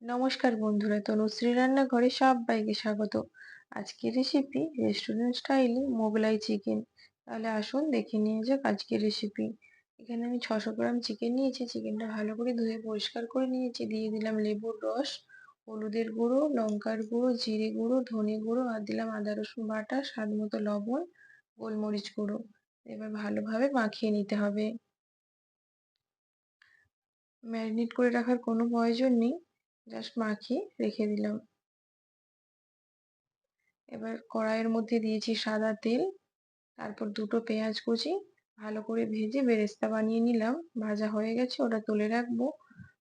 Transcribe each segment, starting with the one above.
নমস্কার বন্ধুরা, তনুশ্রী রান্নাঘরে সবাইকে স্বাগত। আজকের রেসিপি রেস্টুরেন্ট স্টাইলে মোগলাই চিকেন। তাহলে আসুন দেখে নিয়ে যাক আজকের রেসিপি। এখানে আমি 600 গ্রাম চিকেন নিয়েছি। চিকেনটা ভালো করে ধুয়ে পরিষ্কার করে নিয়েছি। দিয়ে দিলাম লেবুর রস, হলুদের গুঁড়ো, লঙ্কার গুঁড়ো, জিরে গুঁড়ো, ধনে গুঁড়ো, আর দিলাম আদা রসুন বাটা, স্বাদ মতো লবণ, গোলমরিচ গুঁড়ো। এবার ভালোভাবে মাখিয়ে নিতে হবে। ম্যারিনেট করে রাখার কোনো প্রয়োজন নেই, জাস্ট মাখিয়ে রেখে দিলাম। এবার কড়াইয়ের মধ্যে দিয়েছি সাদা তেল, তারপর দুটো পেঁয়াজ কুচি ভালো করে ভেজে বেরেস্তা বানিয়ে নিলাম। ভাজা হয়ে গেছে, ওটা তুলে রাখবো।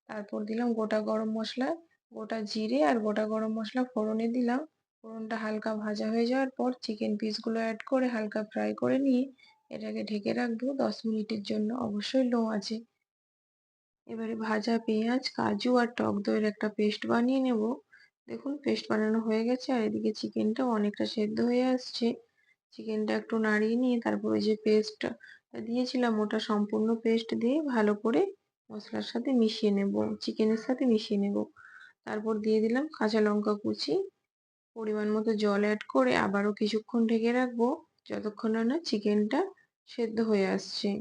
তারপর দিলাম গোটা গরম মশলা, গোটা জিরে আর গোটা গরম মশলা ফোড়নে দিলাম। ফোড়নটা হালকা ভাজা হয়ে যাওয়ার পর চিকেন পিসগুলো অ্যাড করে হালকা ফ্রাই করে নিয়ে এটাকে ঢেকে রাখবো 10 মিনিটের জন্য, অবশ্যই লো আছে। এবারে ভাজা পেঁয়াজ, কাজু আর টক দইয়ের একটা পেস্ট বানিয়ে নেব। দেখুন পেস্ট বানানো হয়ে গেছে, আর এদিকে চিকেনটাও অনেকটা সেদ্ধ হয়ে আসছে। চিকেনটা একটু নাড়িয়ে নিয়ে তারপর ওই যে পেস্টটা দিয়েছিলাম ওটা সম্পূর্ণ পেস্ট দিয়ে ভালো করে মশলার সাথে মিশিয়ে নেব, চিকেনের সাথে মিশিয়ে নেব। তারপর দিয়ে দিলাম কাঁচা লঙ্কা কুচি, পরিমাণ মতো জল অ্যাড করে আবারও কিছুক্ষণ ঢেকে রাখবো, যতক্ষণ না চিকেনটা সেদ্ধ হয়ে আসছে।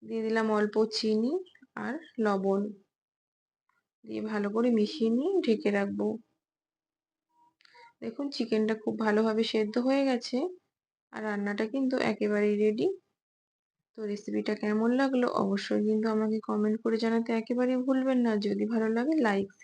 দিয়ে দিলাম অল্প চিনি আর লবণ, দিয়ে ভালো করে মিশিয়ে নিয়ে ঢেকে রাখবো। দেখুন চিকেনটা খুব ভালোভাবে সেদ্ধ হয়ে গেছে, আর রান্নাটা কিন্তু একেবারেই রেডি। তো রেসিপিটা কেমন লাগলো অবশ্যই কিন্তু আমাকে কমেন্ট করে জানাতে একেবারেই ভুলবেন না। যদি ভালো লাগে লাইক